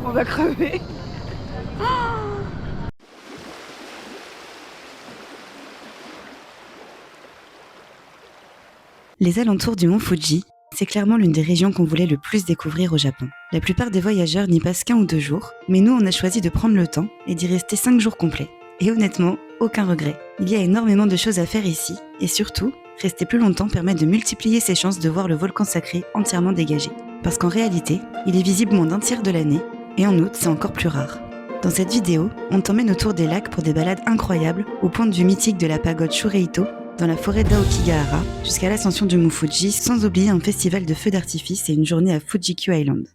On va crever. Les alentours du mont Fuji, c'est clairement l'une des régions qu'on voulait le plus découvrir au Japon. La plupart des voyageurs n'y passent qu'1 ou 2 jours, mais nous on a choisi de prendre le temps et d'y rester 5 jours complets. Et honnêtement, aucun regret. Il y a énormément de choses à faire ici, et surtout, rester plus longtemps permet de multiplier ses chances de voir le volcan sacré entièrement dégagé. Parce qu'en réalité, il est visible moins d'un tiers de l'année, et en août c'est encore plus rare. Dans cette vidéo, on t'emmène autour des lacs pour des balades incroyables, au point de vue mythique de la pagode Shureito, dans la forêt d'Aokigahara, jusqu'à l'ascension du mont Fuji, sans oublier un festival de feux d'artifice et une journée à Fuji-Q Island.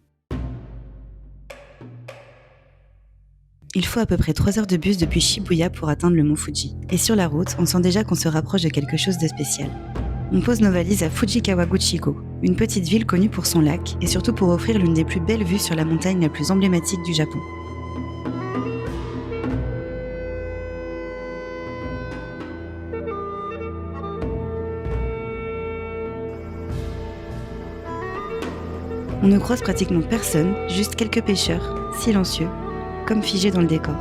Il faut à peu près 3 heures de bus depuis Shibuya pour atteindre le mont Fuji. Et sur la route, on sent déjà qu'on se rapproche de quelque chose de spécial. On pose nos valises à Fujikawaguchiko, une petite ville connue pour son lac, et surtout pour offrir l'une des plus belles vues sur la montagne la plus emblématique du Japon. On ne croise pratiquement personne, juste quelques pêcheurs, silencieux, comme figés dans le décor.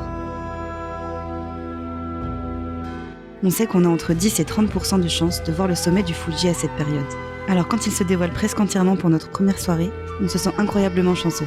On sait qu'on a entre 10 et 30% de chances de voir le sommet du Fuji à cette période. Alors quand il se dévoile presque entièrement pour notre première soirée, on se sent incroyablement chanceux.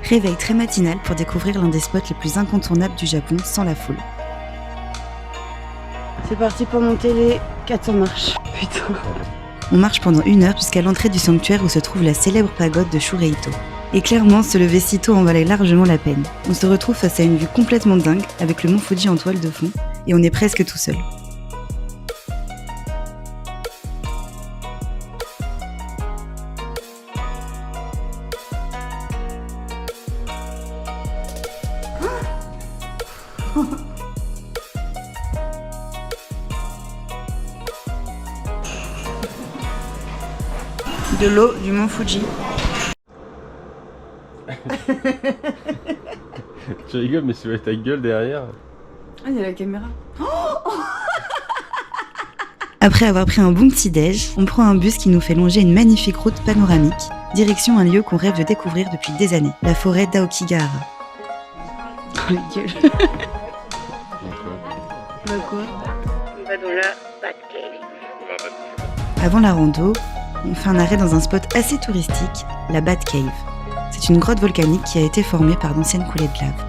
Réveil très matinal pour découvrir l'un des spots les plus incontournables du Japon sans la foule. C'est parti pour monter les 400 marches. Putain. On marche pendant 1 heure jusqu'à l'entrée du sanctuaire où se trouve la célèbre pagode de Shureito. Et clairement, se lever si tôt en valait largement la peine. On se retrouve face à une vue complètement dingue, avec le mont Fuji en toile de fond, et on est presque tout seul. De l'eau du mont Fuji. Tu rigoles, mais c'est ta gueule derrière. Ah, il y a la caméra. Après avoir pris un bon petit-déj, on prend un bus qui nous fait longer une magnifique route panoramique, direction un lieu qu'on rêve de découvrir depuis des années, la forêt d'Aokigahara. Oh, la gueule. Bah quoi? On va dans la Bat Cave. Avant la rando, on fait un arrêt dans un spot assez touristique, la Bat Cave. C'est une grotte volcanique qui a été formée par d'anciennes coulées de lave.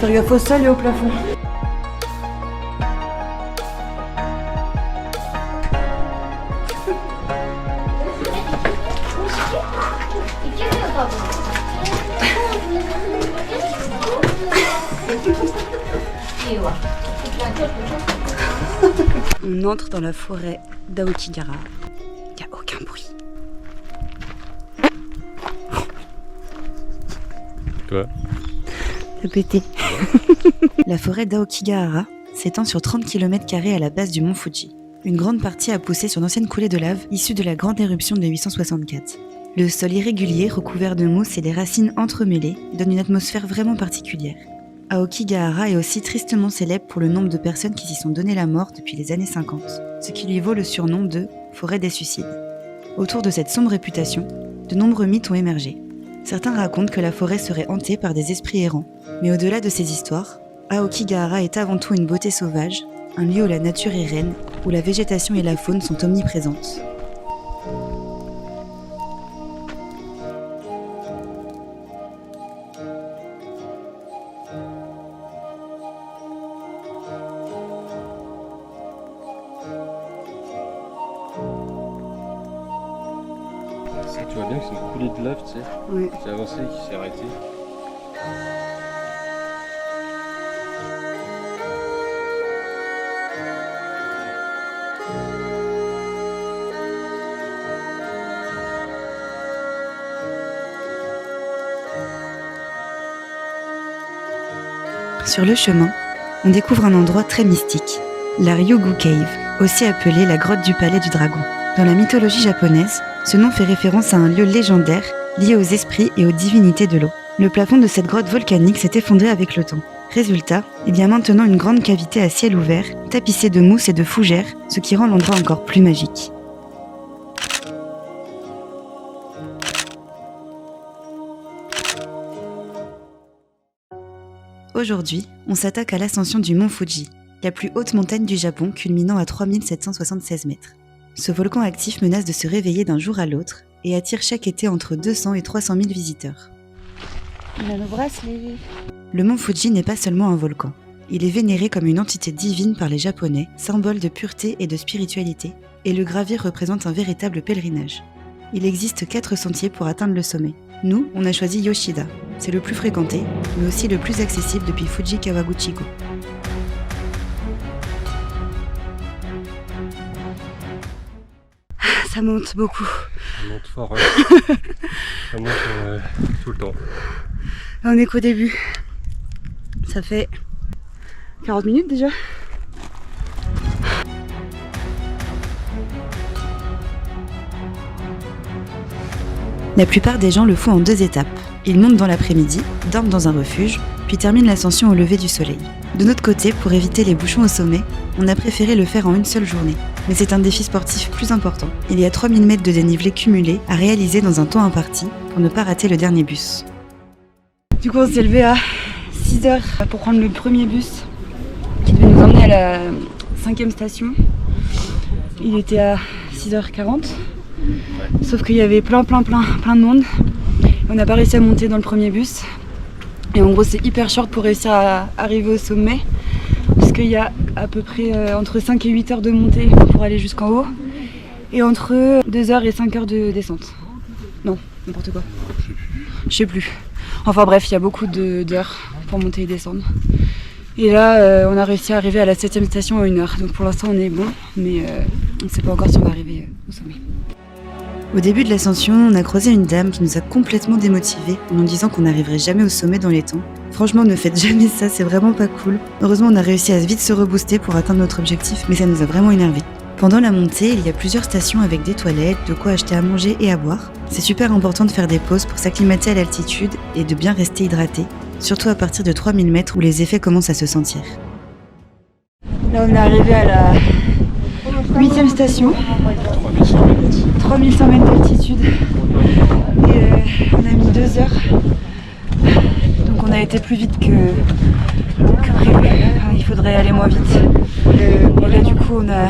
Faire gaffe au sol et au plafond. On entre dans la forêt d'Aokigahara. Il n'y a aucun bruit. Quoi? Ça pété. La forêt d'Aokigahara s'étend sur 30 km² à la base du mont Fuji. Une grande partie a poussé sur d'anciennes coulées de lave issues de la grande éruption de 864. Le sol irrégulier, recouvert de mousse et des racines entremêlées, donne une atmosphère vraiment particulière. Aokigahara est aussi tristement célèbre pour le nombre de personnes qui s'y sont donné la mort depuis les années 50, ce qui lui vaut le surnom de « forêt des suicides ». Autour de cette sombre réputation, de nombreux mythes ont émergé. Certains racontent que la forêt serait hantée par des esprits errants, mais au-delà de ces histoires, Aokigahara est avant tout une beauté sauvage, un lieu où la nature est reine, où la végétation et la faune sont omniprésentes. Ça, tu vois bien que c'est une coulée de lave, tu sais. Oui. Qui s'est avancé et qui s'est arrêté. Sur le chemin, on découvre un endroit très mystique, la Ryugu Cave, aussi appelée la grotte du palais du dragon. Dans la mythologie japonaise, ce nom fait référence à un lieu légendaire lié aux esprits et aux divinités de l'eau. Le plafond de cette grotte volcanique s'est effondré avec le temps. Résultat, il y a maintenant une grande cavité à ciel ouvert, tapissée de mousse et de fougères, ce qui rend l'endroit encore plus magique. Aujourd'hui, on s'attaque à l'ascension du mont Fuji, la plus haute montagne du Japon culminant à 3776 mètres. Ce volcan actif menace de se réveiller d'un jour à l'autre et attire chaque été entre 200 et 300 000 visiteurs. On a nos bracelets. Le mont Fuji n'est pas seulement un volcan. Il est vénéré comme une entité divine par les Japonais, symbole de pureté et de spiritualité, et le gravir représente un véritable pèlerinage. Il existe 4 sentiers pour atteindre le sommet. Nous, on a choisi Yoshida. C'est le plus fréquenté, mais aussi le plus accessible depuis Fuji Kawaguchi-go. Ça monte beaucoup. Ça monte fort, ouais. Ça monte tout le temps. Là, on est qu'au début. Ça fait 40 minutes déjà. La plupart des gens le font en 2 étapes. Ils montent dans l'après-midi, dorment dans un refuge, puis terminent l'ascension au lever du soleil. De notre côté, pour éviter les bouchons au sommet, on a préféré le faire en une seule journée. Mais c'est un défi sportif plus important. Il y a 3000 mètres de dénivelé cumulé à réaliser dans un temps imparti pour ne pas rater le dernier bus. Du coup, on s'est levé à 6h pour prendre le premier bus qui devait nous emmener à la 5e station. Il était à 6h40. Sauf qu'il y avait plein de monde. On n'a pas réussi à monter dans le premier bus. Et en gros, c'est hyper short pour réussir à arriver au sommet. Parce qu'il y a à peu près entre 5 et 8 heures de montée pour aller jusqu'en haut. Et entre 2 heures et 5 heures de descente. Non, n'importe quoi. Je sais plus. Enfin bref, il y a beaucoup d'heures pour monter et descendre. Et là, on a réussi à arriver à la 7e station en 1 heure. Donc pour l'instant, on est bon. Mais on ne sait pas encore si on va arriver au sommet. Au début de l'ascension, on a croisé une dame qui nous a complètement démotivés en nous disant qu'on n'arriverait jamais au sommet dans les temps. Franchement, ne faites jamais ça, c'est vraiment pas cool. Heureusement, on a réussi à vite se rebooster pour atteindre notre objectif, mais ça nous a vraiment énervés. Pendant la montée, il y a plusieurs stations avec des toilettes, de quoi acheter à manger et à boire. C'est super important de faire des pauses pour s'acclimater à l'altitude et de bien rester hydraté, surtout à partir de 3000 mètres où les effets commencent à se sentir. Là, on est arrivé à la 8e station. 3100 mètres d'altitude. Et on a mis 2 heures. Donc on a été plus vite que prévu. Il faudrait aller moins vite. Et là du coup on a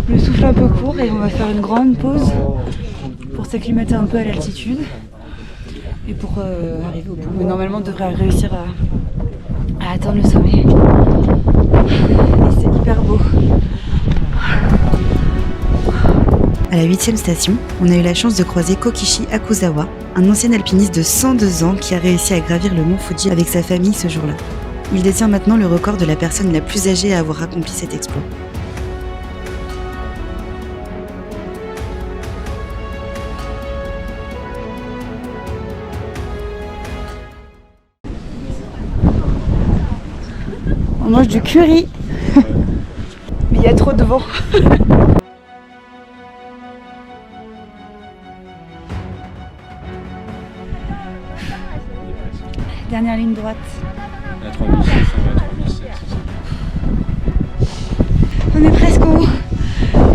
le souffle un peu court et on va faire une grande pause pour s'acclimater un peu à l'altitude. Et pour arriver au bout. Mais normalement on devrait réussir à atteindre le sommet. Et c'est hyper beau. À la 8e station, on a eu la chance de croiser Kokishi Akuzawa, un ancien alpiniste de 102 ans qui a réussi à gravir le mont Fuji avec sa famille ce jour-là. Il détient maintenant le record de la personne la plus âgée à avoir accompli cet exploit. On mange du curry. Mais il y a trop de vent. Dernière ligne droite. À 3600, à 3700. On est presque au haut.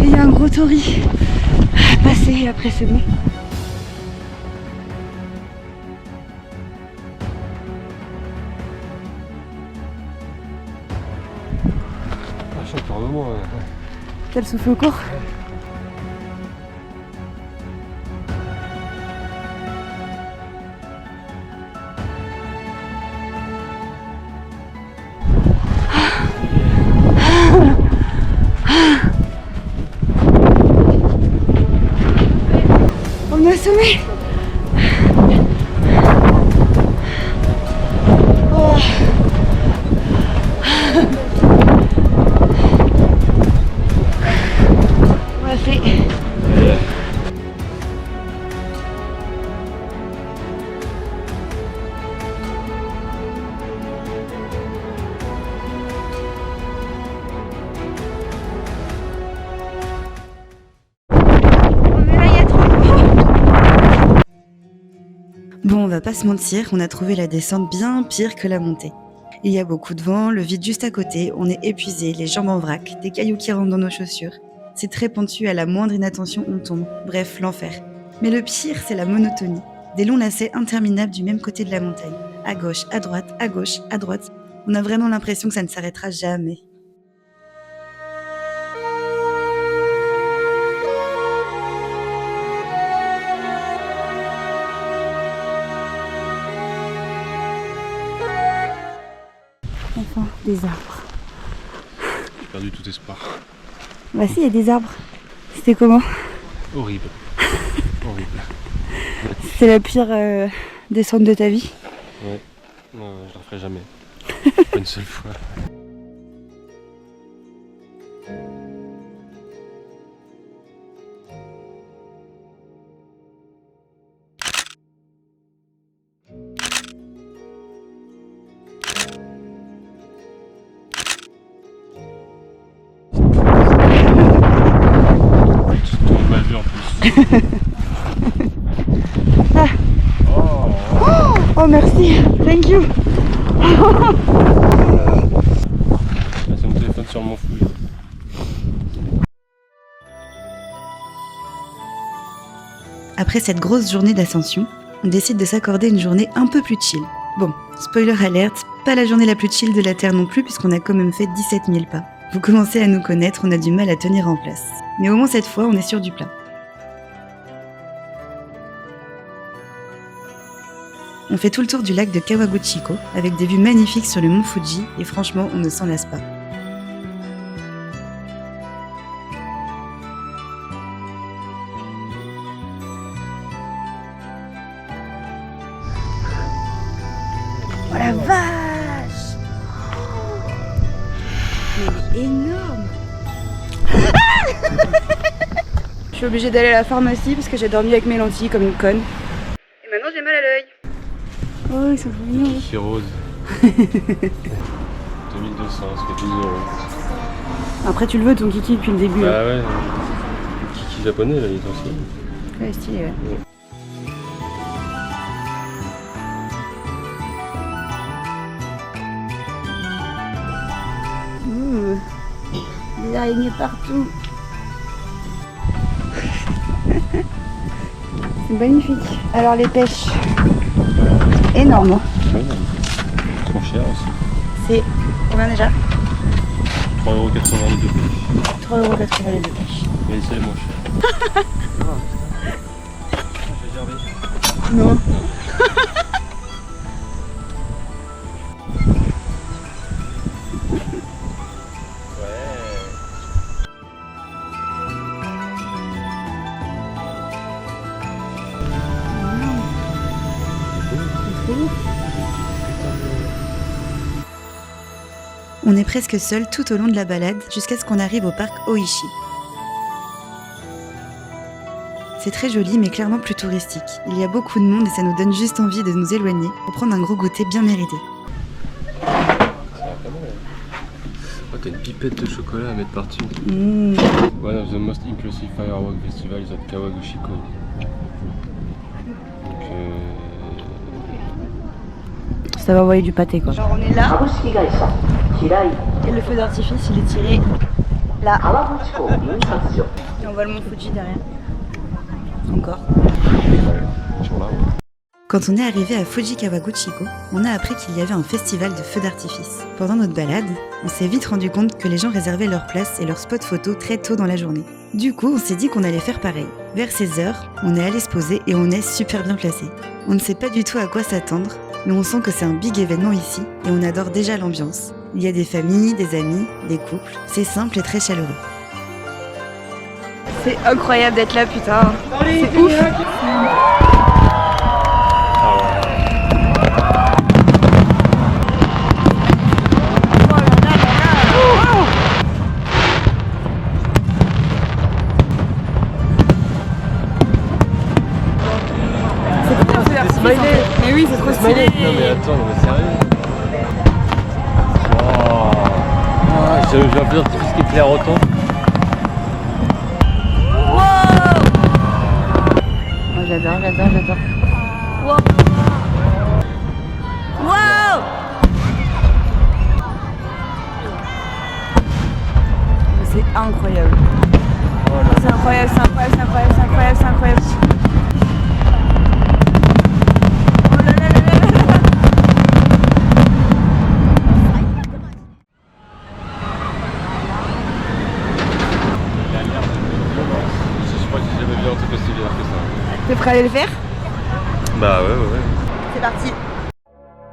Et il y a un gros tori à passer et après c'est bon. Ah, je suis encore de moi. T'as le souffle court. On est au sommet. Oh. On l'a fait. va pas se mentir, on a trouvé la descente bien pire que la montée. Il y a beaucoup de vent, le vide juste à côté, on est épuisé, les jambes en vrac, des cailloux qui rentrent dans nos chaussures. C'est très pentu, à la moindre inattention on tombe. Bref, l'enfer. Mais le pire, c'est la monotonie. Des longs lacets interminables du même côté de la montagne. À gauche, à droite, à gauche, à droite. On a vraiment l'impression que ça ne s'arrêtera jamais. Enfin, des arbres. J'ai perdu tout espoir. Bah si, il y a des arbres. C'était comment? Horrible. Horrible. C'est la pire descente de ta vie? Ouais. Non, je la referai jamais. Pas une seule fois. Mal vu en plus. Oh merci, thank you. Là, c'est mon téléphone sur mon fouille. Après cette grosse journée d'ascension, on décide de s'accorder une journée un peu plus chill. Bon, spoiler alerte, pas la journée la plus chill de la Terre non plus puisqu'on a quand même fait 17 000 pas. Vous commencez à nous connaître, on a du mal à tenir en place. Mais au moins cette fois, on est sûr du plat. On fait tout le tour du lac de Kawaguchiko, avec des vues magnifiques sur le mont Fuji, et franchement, on ne s'en lasse pas. Oh la vache! Mais elle est énorme! Je suis obligée d'aller à la pharmacie parce que j'ai dormi avec mes lentilles comme une conne. Et maintenant j'ai mal à l'œil. Oh, ils sont trop mignons. Kiki rose. 2200, ça fait 12 €. Après, tu le veux ton kiki depuis le début. Bah ouais. Kiki japonais là, il est ancien. Ouais, stylé, ouais. Des araignées partout. C'est magnifique. Alors les pêches, énorme. Hein. Ouais, trop cher aussi. C'est combien déjà? 3,80 € les deux pêches. 3,80 € les deux pêches. Mais c'est les moins cher. Non. On est presque seul tout au long de la balade jusqu'à ce qu'on arrive au parc Oishi. C'est très joli mais clairement plus touristique. Il y a beaucoup de monde et ça nous donne juste envie de nous éloigner pour prendre un gros goûter bien mérité. Oh, t'as une pipette de chocolat à mettre partout. One of the most impressive firework festivals at Kawaguchiko. Donc Ça va envoyer du pâté quoi. Genre on est là. Et le feu d'artifice il est tiré là. Et on voit le mont Fuji derrière. Encore. sur là. Quand on est arrivé à Fuji Kawaguchiko, on a appris qu'il y avait un festival de feux d'artifice. Pendant notre balade, on s'est vite rendu compte que les gens réservaient leur place et leur spot photo très tôt dans la journée. Du coup, on s'est dit qu'on allait faire pareil. Vers 16h, on est allé se poser et on est super bien placé. On ne sait pas du tout à quoi s'attendre, mais on sent que c'est un big événement ici et on adore déjà l'ambiance. Il y a des familles, des amis, des couples, c'est simple et très chaleureux. C'est incroyable d'être là putain. C'est ouf. Mais oui, c'est trop stylé. Non mais attends, mais sérieux. J'ai un peu d'artifice qui éclaire autant. Moi j'adore. Wow. incroyable. C'est incroyable, c'est incroyable, c'est incroyable, c'est incroyable, c'est incroyable. Oh là là là là là là. Je crois que j'ai jamais vu un truc aussi bien que ça. T'es prêt à aller le faire? Bah ouais. C'est parti.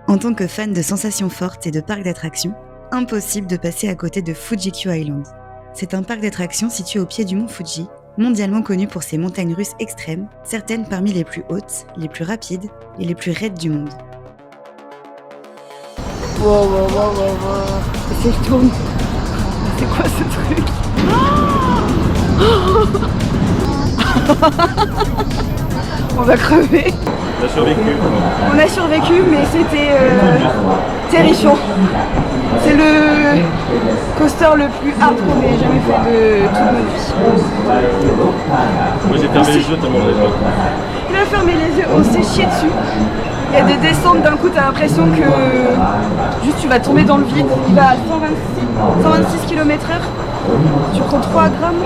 En tant que fan de sensations fortes et de parcs d'attractions, impossible de passer à côté de Fuji-Q Island. C'est un parc d'attractions situé au pied du mont Fuji, mondialement connu pour ses montagnes russes extrêmes, certaines parmi les plus hautes, les plus rapides et les plus raides du monde. Wow. C'est je tourne. C'est quoi ce truc? On va crever. On a survécu. On a survécu, mais c'était terrifiant. C'est le coaster le plus hard qu'on ait jamais fait de toute notre vie. Moi j'ai fermé les yeux tellement j'avais peur. Il a fermé les yeux, on s'est chié dessus. Il y a des descentes, d'un coup t'as l'impression que juste tu vas tomber dans le vide. Il va à 126 km/h. Tu prends 3 grammes.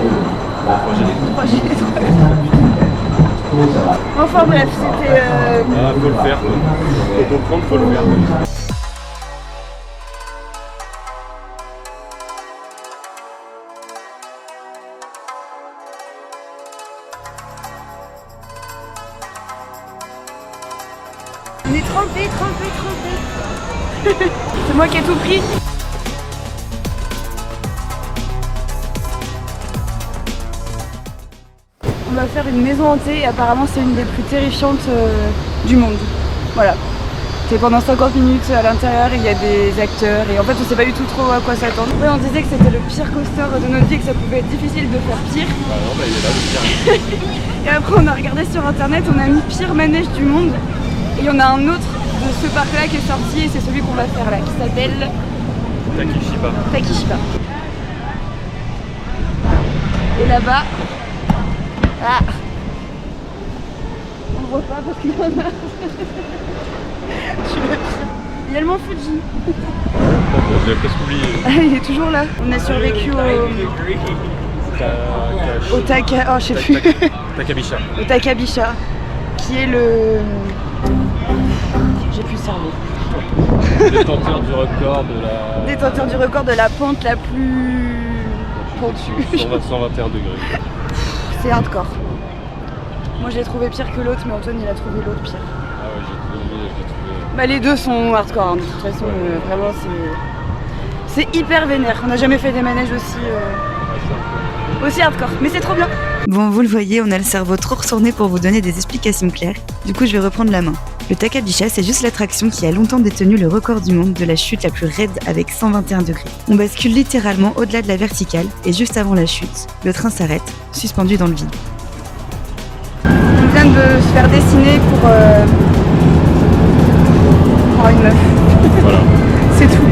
3 gilets. Enfin bref, c'était... Ah, faut le faire quoi. Faut comprendre, faut le faire. On est trempé. C'est moi qui ai tout pris. On va faire une maison hantée et apparemment c'est une des plus terrifiantes du monde. Voilà. C'est pendant 50 minutes à l'intérieur, il y a des acteurs et en fait on sait pas du tout trop à quoi s'attendre. Ouais, on disait que c'était le pire coaster de notre vie et que ça pouvait être difficile de faire pire. Bah non, bah il est là le pire. Et après on a regardé sur internet, on a mis pire manège du monde. Et il y en a un autre de ce parc là qui est sorti et c'est celui qu'on va faire là, qui s'appelle Takishiba. Et là-bas, ah, on voit pas parce qu'il y en a. Je suis le pire. Il y a le mont Fuji. J'ai presque oublié. Ah, il est toujours là. On a survécu au Takabisha, qui est le... J'ai plus le cerveau. Détenteur du record de la pente la plus pentue. 121 degrés. C'est hardcore. Moi j'ai trouvé pire que l'autre, mais Antoine il a trouvé l'autre pire. Ah ouais, j'ai trouvé. Bah les deux sont hardcore, hein. De toute façon, vraiment c'est hyper vénère. On n'a jamais fait des manèges aussi hardcore, mais c'est trop bien. Bon, vous le voyez, on a le cerveau trop retourné pour vous donner des explications claires. Du coup, je vais reprendre la main. Le Takabisha, c'est juste l'attraction qui a longtemps détenu le record du monde de la chute la plus raide avec 121 degrés. On bascule littéralement au-delà de la verticale et juste avant la chute, le train s'arrête, suspendu dans le vide. On vient de se faire dessiner pour une meuf. Voilà. C'est tout.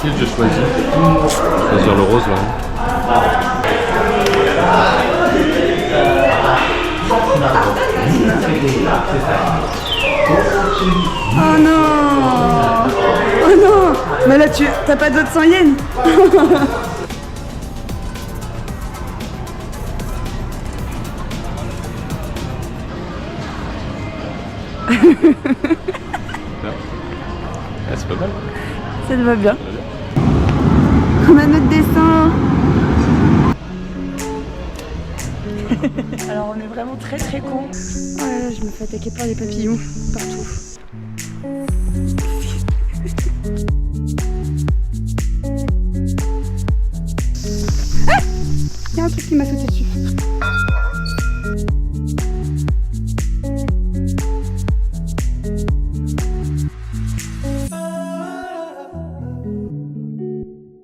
Quel je choisis? Je vais choisir le rose là. Oh non! Oh non! Mais là t'as pas d'autres 100 yens? Ah, c'est pas mal. Ça te va bien. On a notre dessin. Alors on est vraiment très cons. Oh là là, je me fais attaquer par les papillons partout. Ah! Il y a un truc qui m'a sauté dessus.